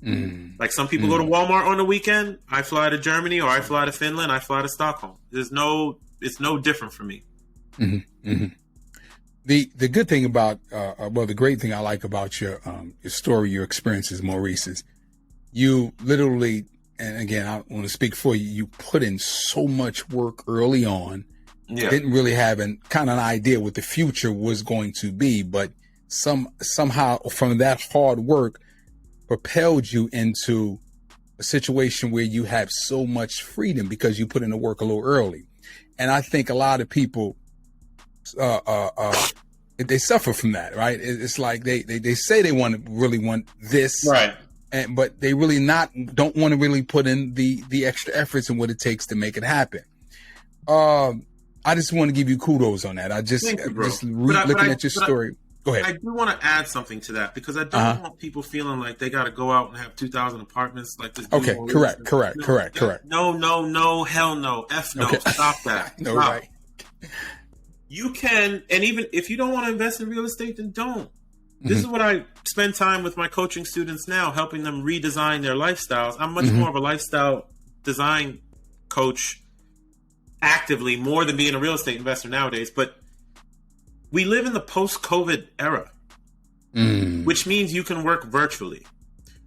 Like some people go to Walmart on the weekend. I fly to Germany, or I fly to Finland. I fly to Stockholm. It's no different for me. The good thing about, the great thing I like about your story, your experiences, Maurice, is you literally, and again, I want to speak for you, you put in so much work early on. Didn't really have an idea what the future was going to be, but somehow from that hard work propelled you into a situation where you have so much freedom because you put in the work a little early. And I think a lot of people, they suffer from that, right? It's like they say they really want this, right? But they really don't want to really put in the extra efforts and what it takes to make it happen. I just want to give you kudos on that. Looking at your story. Go ahead. I do want to add something to that because I don't want people feeling like they got to go out and have 2,000 apartments like this. Okay, correct. No, hell no, F no. Okay. Stop that. No, right. You can, and even if you don't want to invest in real estate, then don't. This is what I spend time with my coaching students now, helping them redesign their lifestyles. I'm much more of a lifestyle design coach actively, more than being a real estate investor nowadays. But we live in the post-COVID era, which means you can work virtually,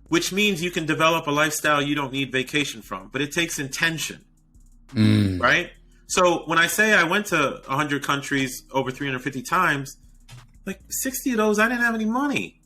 which means you can develop a lifestyle you don't need vacation from, but it takes intention, right? So when I say I went to 100 countries over 350 times, Like 60 of those, I didn't have any money.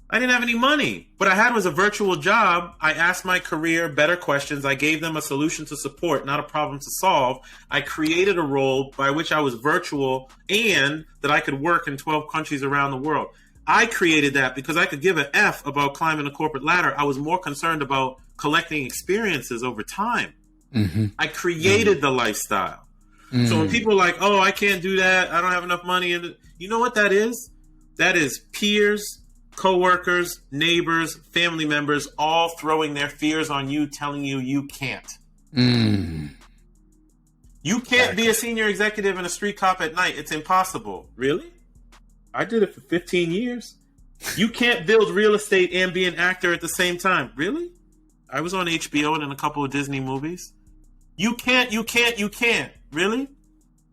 What I had was a virtual job. I asked my career better questions. I gave them a solution to support, not a problem to solve. I created a role by which I was virtual and that I could work in 12 countries around the world. I created that because I could give an F about climbing the corporate ladder. I was more concerned about collecting experiences over time. I created the lifestyle. So when people are like, oh, I can't do that, I don't have enough money. And you know what that is? That is peers, coworkers, neighbors, family members, all throwing their fears on you, telling you you can't. You can't be a senior executive and a street cop at night. It's impossible. Really? I did it for 15 years. You can't build real estate and be an actor at the same time. Really? I was on HBO and in a couple of Disney movies. You can't. Really?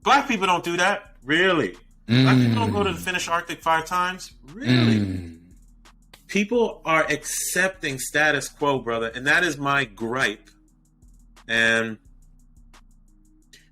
Black people don't do that. Really? Black people don't go to the Finnish Arctic 5 times. Really? People are accepting status quo, brother, and that is my gripe. And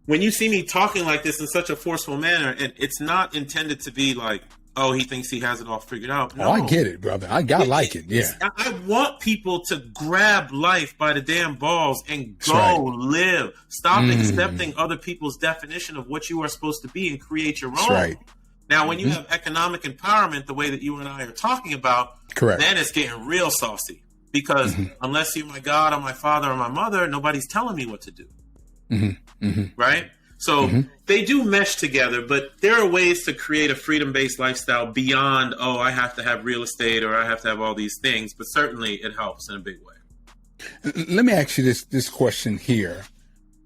when you see me talking like this in such a forceful manner, and it's not intended to be like, oh, he thinks he has it all figured out. No. Oh, I get it, brother. I like it. Yeah. I want people to grab life by the damn balls and go live. Stop accepting other people's definition of what you are supposed to be and create your own. That's right. Now, when you have economic empowerment, the way that you and I are talking about, then it's getting real saucy. Because unless you're my God or my father or my mother, nobody's telling me what to do. Right? So they do mesh together, but there are ways to create a freedom-based lifestyle beyond, oh, I have to have real estate or I have to have all these things. But certainly it helps in a big way. Let me ask you this question here.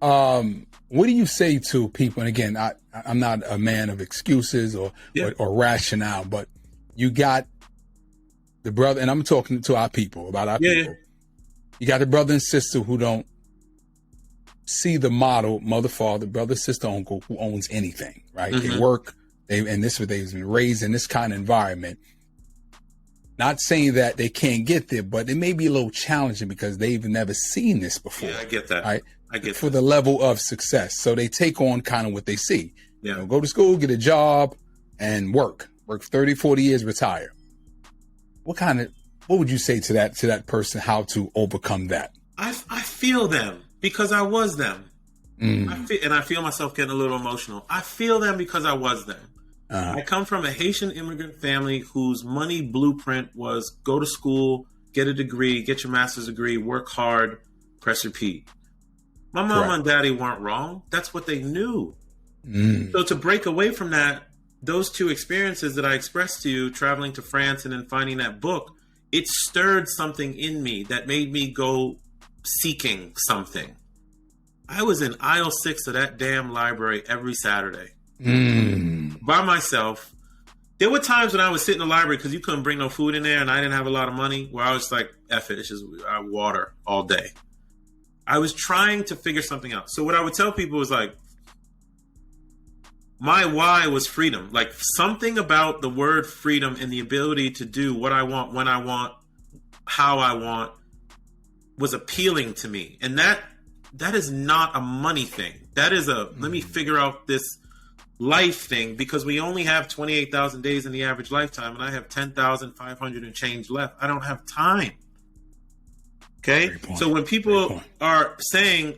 What do you say to people? And again, I'm not a man of excuses or rationale, but you got the brother, and I'm talking to our people about our people. You got the brother and sister who don't see the model, mother, father, brother, sister, uncle, who owns anything, right? They work, and this is what they've been raised in, this kind of environment. Not saying that they can't get there, but it may be a little challenging because they've never seen this before. Yeah, I get that. Right? I get for the level of success. So they take on kind of what they see. Yeah. You know, go to school, get a job, and work 30, 40 years, retire. What would you say to that person, how to overcome that? I feel them because I was them. I feel myself getting a little emotional. I feel them because I was them. I come from a Haitian immigrant family whose money blueprint was go to school, get a degree, get your master's degree, work hard, press repeat. My mom and daddy weren't wrong. That's what they knew. So to break away from that, those two experiences that I expressed to you, traveling to France and then finding that book, it stirred something in me that made me go seeking something. I was in aisle 6 of that damn library every Saturday by myself. There were times when I would sit in the library because you couldn't bring no food in there and I didn't have a lot of money, where I was like, F it, it's just water all day. I was trying to figure something out. So what I would tell people was like, my why was freedom. Like something about the word freedom and the ability to do what I want, when I want, how I want was appealing to me. And that is not a money thing. That is let me figure out this life thing, because we only have 28,000 days in the average lifetime and I have 10,500 and change left. I don't have time. Okay. So when people are saying,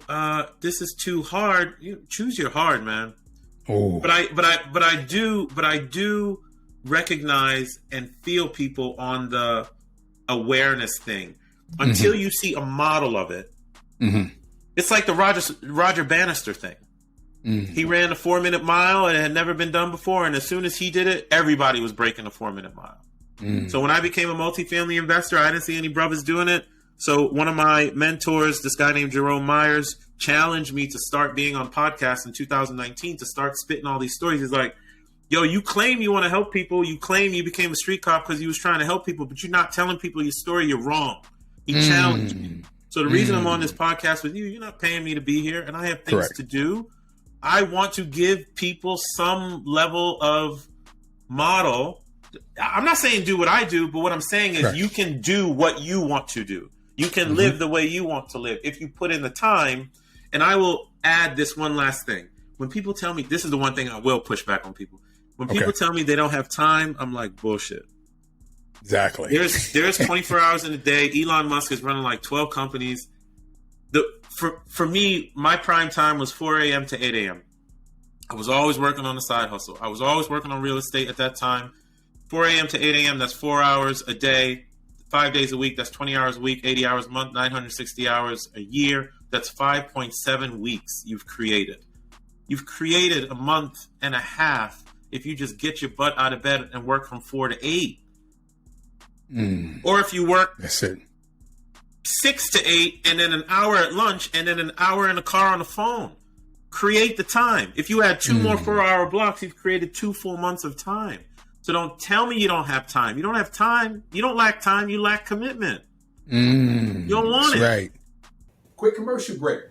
this is too hard, you choose your hard, man. Oh. But I do recognize and feel people on the awareness thing until you see a model of it. It's like the Roger Bannister thing. He ran a 4-minute mile and it had never been done before. And as soon as he did it, everybody was breaking a 4-minute mile. So when I became a multifamily investor, I didn't see any brothers doing it. So one of my mentors, this guy named Jerome Myers, challenged me to start being on podcasts in 2019 to start spitting all these stories. He's like, yo, you claim you want to help people. You claim you became a street cop because you was trying to help people, but you're not telling people your story. You're wrong. He challenged me. So the reason I'm on this podcast with you, you're not paying me to be here, and I have things to do. I want to give people some level of model. I'm not saying do what I do, but what I'm saying is you can do what you want to do. You can live the way you want to live if you put in the time. And I will add this one last thing. When people tell me, this is the one thing I will push back on people. When people tell me they don't have time, I'm like, bullshit. Exactly. There's 24 hours in a day. Elon Musk is running like 12 companies. For me, my prime time was 4 a.m. to 8 a.m. I was always working on a side hustle. I was always working on real estate at that time. 4 a.m. to 8 a.m., that's 4 hours a day, 5 days a week. That's 20 hours a week, 80 hours a month, 960 hours a year. That's 5.7 weeks you've created. You've created a month and a half if you just get your butt out of bed and work from 4 to 8. Or if you work 6 to 8 and then an hour at lunch and then an hour in the car on the phone. Create the time. If you add 2 more 4-hour blocks, you've created 2 full months of time. So don't tell me you don't have time. You don't have time. You don't lack time. You lack commitment. You don't want it. Right. Quick commercial break.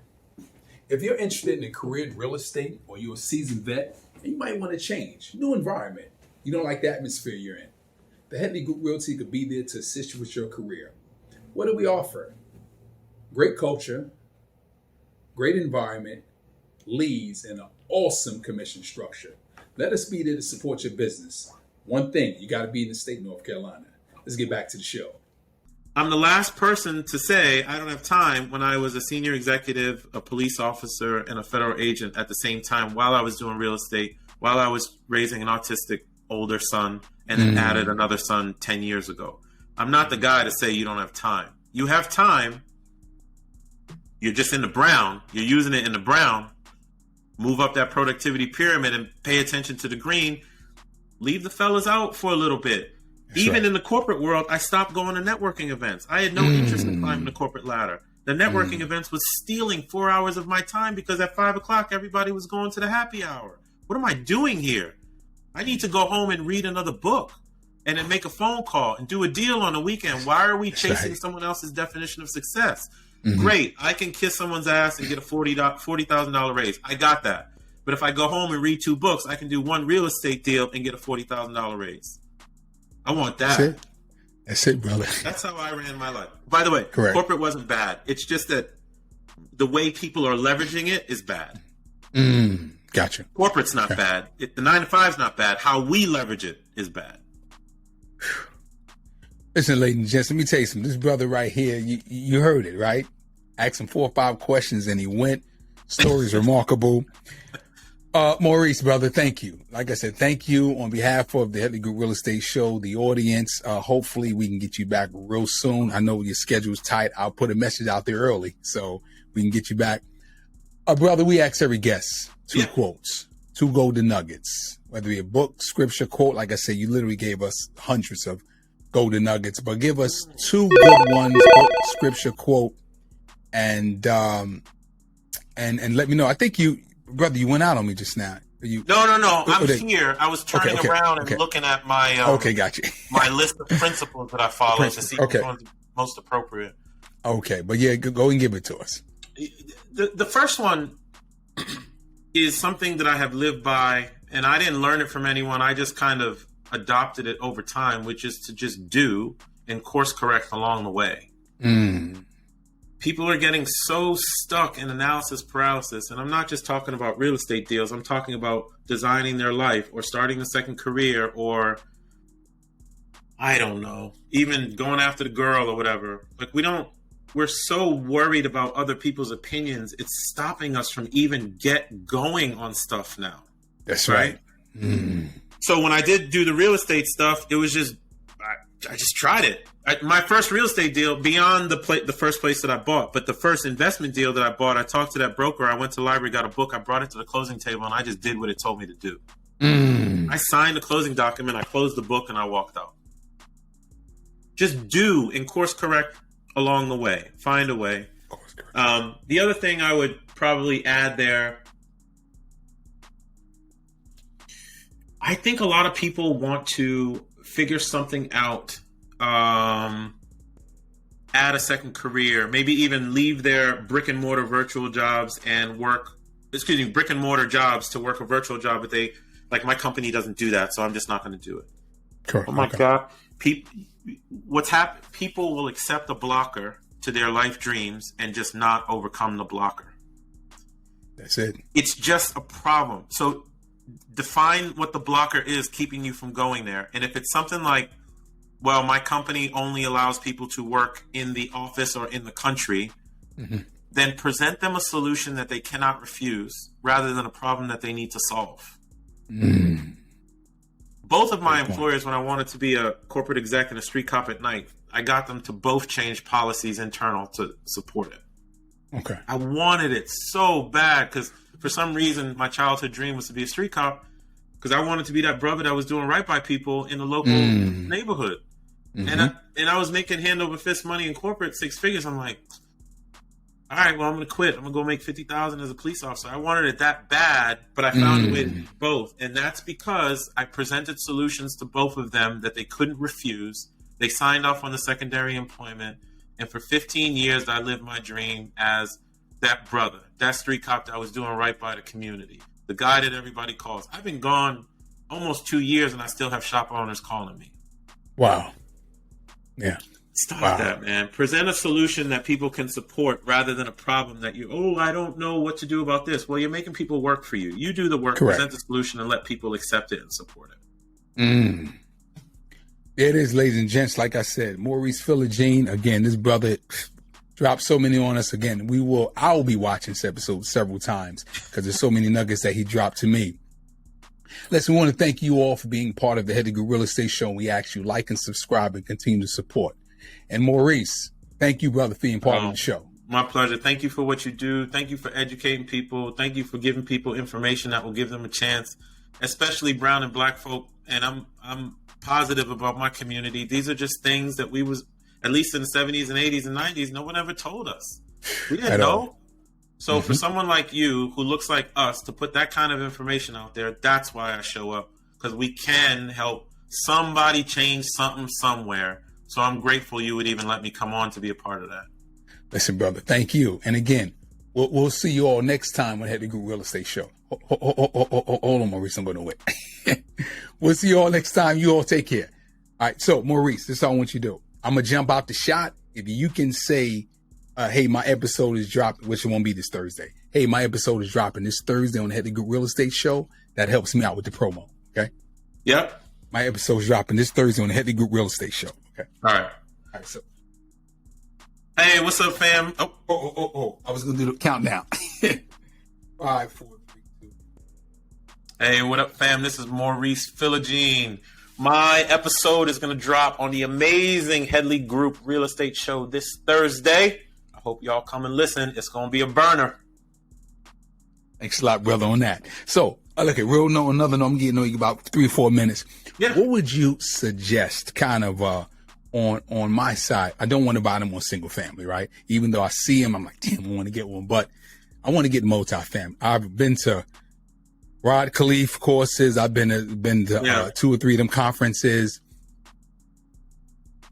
If you're interested in a career in real estate or you're a seasoned vet, you might want to change. New environment. You don't like the atmosphere you're in. The Headley Group Realty could be there to assist you with your career. What do we offer? Great culture, great environment, leads, and an awesome commission structure. Let us be there to support your business. One thing, you got to be in the state of North Carolina. Let's get back to the show. I'm the last person to say I don't have time when I was a senior executive, a police officer, and a federal agent at the same time while I was doing real estate, while I was raising an autistic older son, and then added another son 10 years ago. I'm not the guy to say you don't have time. You have time. You're just in the brown. You're using it in the brown. Move up that productivity pyramid and pay attention to the green. Leave the fellas out for a little bit. Even in the corporate world, I stopped going to networking events. I had no interest in climbing the corporate ladder. The networking events was stealing 4 hours of my time because at 5 o'clock, everybody was going to the happy hour. What am I doing here? I need to go home and read another book and then make a phone call and do a deal on the weekend. Why are we chasing someone else's definition of success? Great. I can kiss someone's ass and get a $40,000 raise. I got that. But if I go home and read 2 books, I can do 1 real estate deal and get a $40,000 raise. I want that. That's it, brother. That's how I ran my life. By the way, corporate wasn't bad. It's just that the way people are leveraging it is bad. Gotcha. Corporate's not bad. The 9 to 5 is not bad. How we leverage it is bad. Listen, ladies and gents, let me tell you something. This brother right here, you heard it, right? Asked him 4 or 5 questions and he went. Story's remarkable. Maurice, brother, thank you. Like I said, thank you on behalf of the Headley Group Real Estate Show, the audience. Hopefully we can get you back real soon. I know your schedule's tight. I'll put a message out there early so we can get you back. Brother, we ask every guest 2 quotes, 2 golden nuggets, whether it be a book, scripture, quote. Like I said, you literally gave us hundreds of golden nuggets, but give us 2 good ones, book, scripture, quote, and let me know. I think brother, you went out on me just now. No. I'm here. I was turning around and looking at my gotcha. my list of principles that I follow to see which one's most appropriate. Okay, but yeah, go and give it to us. The first one is something that I have lived by, and I didn't learn it from anyone. I just kind of adopted it over time, which is to just do and course correct along the way. People are getting so stuck in analysis paralysis, and I'm not just talking about real estate deals. I'm talking about designing their life or starting a second career or, I don't know, even going after the girl or whatever. Like we're so worried about other people's opinions. It's stopping us from even get going on stuff now. That's right. So when I did do the real estate stuff, it was just, I just tried it. My first real estate deal, beyond the first place that I bought, but the first investment deal that I bought, I talked to that broker. I went to the library, got a book. I brought it to the closing table, and I just did what it told me to do. I signed the closing document. I closed the book, and I walked out. Just do and course correct along the way. Find a way. The other thing I would probably add there, I think a lot of people want to figure something out, add a second career, maybe even leave their brick and mortar virtual jobs and brick and mortar jobs to work a virtual job, but like my company doesn't do that, so I'm just not going to do it. Correct. Oh my God. What's happened? People will accept a blocker to their life dreams and just not overcome the blocker. That's it. It's just a problem. So define what the blocker is keeping you from going there. And if it's something like, well, my company only allows people to work in the office or in the country, then present them a solution that they cannot refuse rather than a problem that they need to solve. Both of my employers, when I wanted to be a corporate exec and a street cop at night, I got them to both change policies internal to support it. Okay. I wanted it so bad because for some reason my childhood dream was to be a street cop because I wanted to be that brother that was doing right by people in the local neighborhood. And I was making hand over fist money in corporate, 6 figures. I'm like, all right, well, I'm going to quit. I'm going to go make $50,000 as a police officer. I wanted it that bad, but I found a way to do both. And that's because I presented solutions to both of them that they couldn't refuse. They signed off on the secondary employment. And for 15 years, I lived my dream as that brother, that street cop that was doing right by the community, the guy that everybody calls. I've been gone almost 2 years, and I still have shop owners calling me. Wow. Yeah. Stop that, man. Present a solution that people can support rather than a problem that I don't know what to do about this. Well, you're making people work for you. You do the work, Correct. present the solution, and let people accept it and support it. There it is, ladies and gents. Like I said, Maurice Philogene. Again, this brother dropped so many on us. Again, I'll be watching this episode several times because there's so many nuggets that he dropped to me. Listen, we want to thank you all for being part of the Headley Group Real Estate Show. We ask you like and subscribe and continue to support. And Maurice, thank you, brother, for being part of the show. My pleasure. Thank you for what you do. Thank you for educating people. Thank you for giving people information that will give them a chance, especially brown and black folk. And I'm positive about my community. These are just things that we was, at least in the 70s and 80s and 90s, no one ever told us. We didn't know. So for someone like you who looks like us to put that kind of information out there, that's why I show up, because we can help somebody change something somewhere. So I'm grateful you would even let me come on to be a part of that. Listen, brother, thank you. And again, we'll see you all next time on Headley Group Real Estate Show. Hold on, Maurice, I'm going to wait. We'll see you all next time. You all take care. All right, so Maurice, this is all I want you to do. I'm going to jump out the shot. If you can say, hey, my episode is dropping, which it won't be this Thursday. Hey, my episode is dropping this Thursday on the Headley Group Real Estate Show. That helps me out with the promo, okay? Yep. My episode is dropping this Thursday on the Headley Group Real Estate Show, okay? All right, so. Hey, what's up, fam? Oh. I was going to do the countdown. 5, 4, 3, 2. Hey, what up, fam? This is Maurice Philogene. My episode is going to drop on the amazing Headley Group Real Estate Show this Thursday. I hope y'all come and listen. It's going to be a burner. Thanks a lot, brother, on that. So, look at another note. I'm getting you about 3 or 4 minutes. Yeah. What would you suggest kind of on my side? I don't want to buy them on single family, right? Even though I see them, I'm like, damn, I want to get one. But I want to get multi-family. I've been to Rod Khalifa courses. I've been to 2 or 3 of them conferences.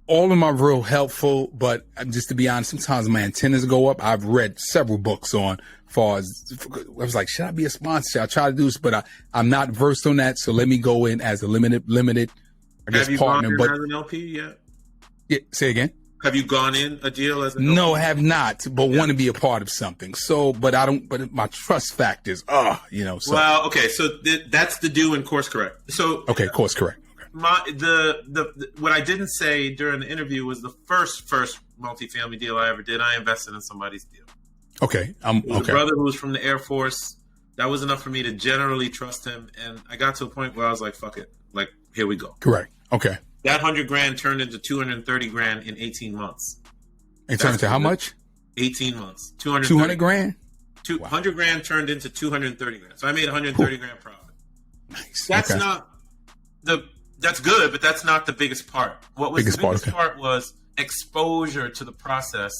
All of them are real helpful, but just to be honest, sometimes my antennas go up. I've read several books on far as I was like, should I be a sponsor? I try to do this, but I'm not versed on that. So let me go in as a limited, I guess, Have you partner. gone in But as an LP yet? yeah, say again. Have you gone in a deal as an LP? No, I have not, but want to be a part of something. So, but my trust factors, So. Well, okay, so that's the due and course correct. So Okay, course correct. The what I didn't say during the interview was the first multifamily deal I ever did. I invested in somebody's deal. Okay, It was a brother who was from the Air Force. That was enough for me to generally trust him, and I got to a point where I was like, "Fuck it, like here we go." Correct. Okay. That $100,000 turned into $230,000 in 18 months. It turned to how much? 18 months. $200,000. $100,000 turned into $230,000. So I made $130,000 profit. Nice. That's okay. not that's good, but that's not the biggest part. What was the biggest part was exposure to the process,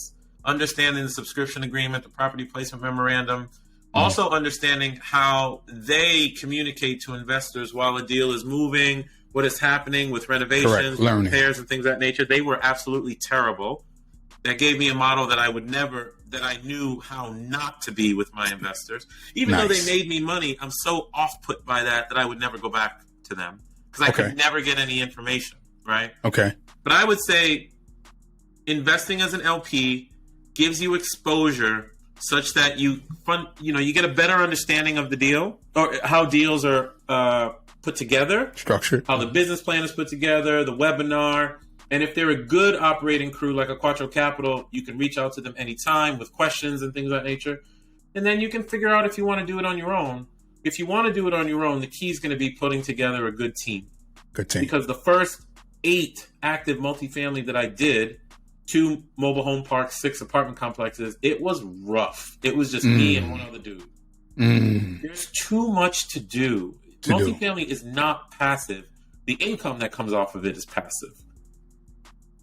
understanding the subscription agreement, the property placement memorandum, also understanding how they communicate to investors while a deal is moving, what is happening with renovations, repairs, and things of that nature. They were absolutely terrible. That gave me a model that I knew how not to be with my investors. Even though they made me money, I'm so off put by that I would never go back to them because I could never get any information, right? Okay. But I would say investing as an LP gives you exposure such that you get a better understanding of the deal, or how deals are put together, Structured. how the business plan is put together, the webinar. And if they're a good operating crew like a Quattro Capital, you can reach out to them anytime with questions and things of that nature. And then you can figure out if you want to do it on your own. If you want to do it on your own, the key is going to be putting together a good team. Good team. Because the first 8 active multifamily that I did, 2 mobile home parks, 6 apartment complexes, it was rough. It was just me and one other dude. There's too much to do. Multifamily is not passive. The income that comes off of it is passive.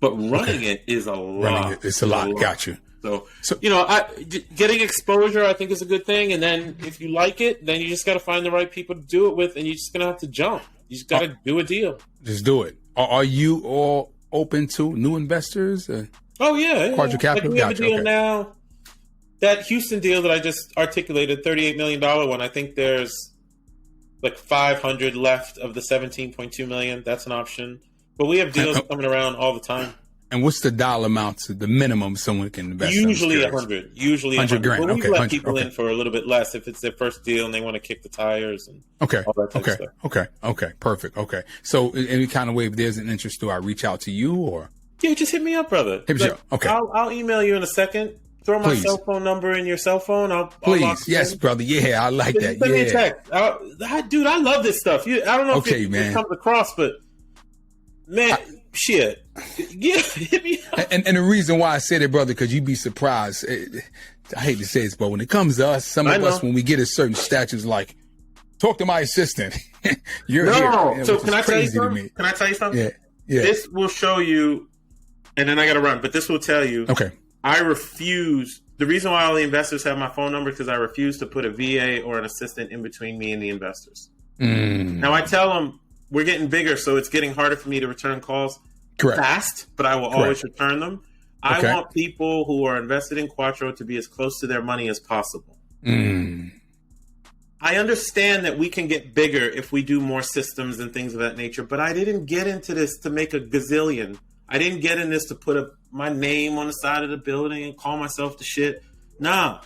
But running it is a lot. It's a lot. Got you. So getting exposure, I think, is a good thing. And then if you like it, then you just got to find the right people to do it with, and you're just going to have to jump. You just got to do a deal. Just do it. Are you all open to new investors? Oh, yeah. Quattro Capital? We have a deal now. That Houston deal that I just articulated, $38 million one, I think there's like 500 left of the 17.2 million. That's an option. But we have deals coming around all the time. And what's the dollar amount, the minimum someone can invest? Usually 100. Usually 100 grand. But we let people in for a little bit less if it's their first deal and they want to kick the tires and all that type of stuff. Okay. Perfect. Okay. So any kind of way, if there's an interest, do I reach out to you or? Yeah, just hit me up, brother. Hit me up. Okay. I'll email you in a second. Throw my cell phone number in your cell phone. Please. Yes, brother. Yeah, I like that. Send me a text. Dude, I love this stuff. I don't know if it comes across, but man, shit. Yeah, hit me up. And the reason why I said it, brother, because you'd be surprised. I hate to say this, but when it comes to us, some of us, when we get a certain stature, is like, talk to my assistant. You're here. So can I tell you something? Can I tell you something? Yeah. This will show you, and then I got to run, but this will tell you. Okay. I refuse. The reason why all the investors have my phone number is because I refuse to put a VA or an assistant in between me and the investors. Now, I tell them we're getting bigger, so it's getting harder for me to return calls fast, but I will always return them. I want people who are invested in Quattro to be as close to their money as possible. I understand that we can get bigger if we do more systems and things of that nature, but I didn't get into this to make a gazillion. I didn't get in this to put my name on the side of the building and call myself the shit. Nah.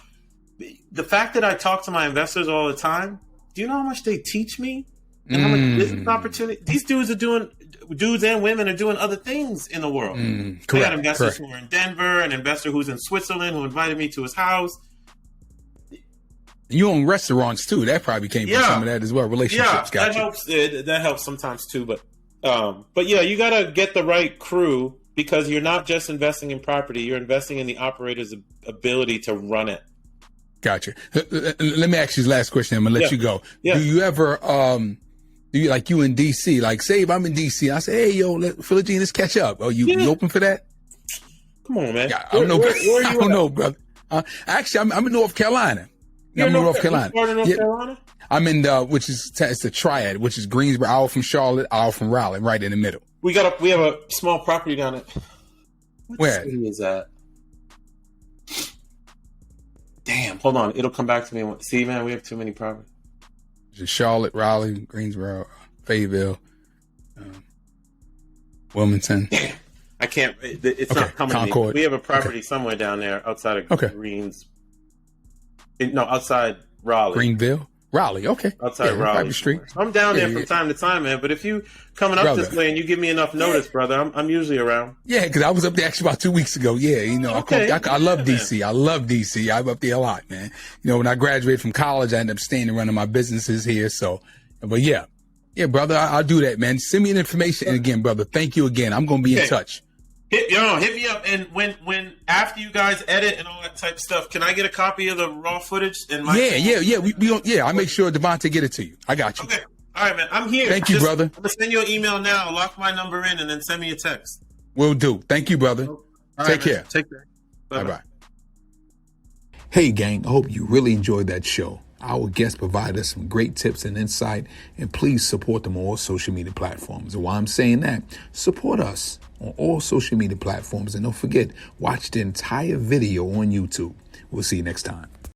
The fact that I talk to my investors all the time, do you know how much they teach me? And how much business opportunity? These dudes and women are doing other things in the world. I got investors who are in Denver, an investor who's in Switzerland who invited me to his house. You own restaurants too. That probably came from some of that as well. Relationships, that helps. That helps sometimes too. But yeah, you got to get the right crew because you're not just investing in property. You're investing in the operator's ability to run it. Gotcha. Let me ask you this last question. I'm gonna let you go. Yeah. Do you ever, do you like you in DC? Like, say if I'm in DC, I say, hey, yo, Philogene, let's catch up. Oh, you open for that? Come on, man. Yeah, I don't know. Where I don't know, brother. Actually, I'm in North Carolina. I'm in North Carolina. Part of North Carolina? I'm in it's the triad, which is Greensboro, hour from Charlotte, hour from Raleigh, right in the middle. We have a small property down there. Where city is that? Damn, hold on. It'll come back to me. See, man, we have too many properties. Just Charlotte, Raleigh, Greensboro, Fayetteville, Wilmington. Damn. I can't. It's not coming Concord. to me. We have a property somewhere down there outside of Greens. No, outside Raleigh. Greenville? Raleigh, okay. Outside Raleigh. Street. I'm down there from time to time, man. But if you coming up this way and you give me enough notice, brother, I'm usually around. Yeah, because I was up there actually about 2 weeks ago. Yeah, I love DC. I love DC. I'm up there a lot, man. When I graduated from college, I ended up staying and running my businesses here. So, but yeah, brother, I'll do that, man. Send me the information. And again, brother, thank you again. I'm going to be in touch. Hit me up, and when after you guys edit and all that type of stuff, can I get a copy of the raw footage? Yeah. I make sure Devontae get it to you. I got you. Okay, all right, man. I'm here. Thank you, brother. I'm gonna send you an email now. Lock my number in, and then send me a text. Will do. Thank you, brother. Take care. Take care. Bye. Hey, gang. I hope you really enjoyed that show. Our guests provide us some great tips and insight, and please support them on all social media platforms. And while I'm saying that, support us on all social media platforms. And don't forget, watch the entire video on YouTube. We'll see you next time.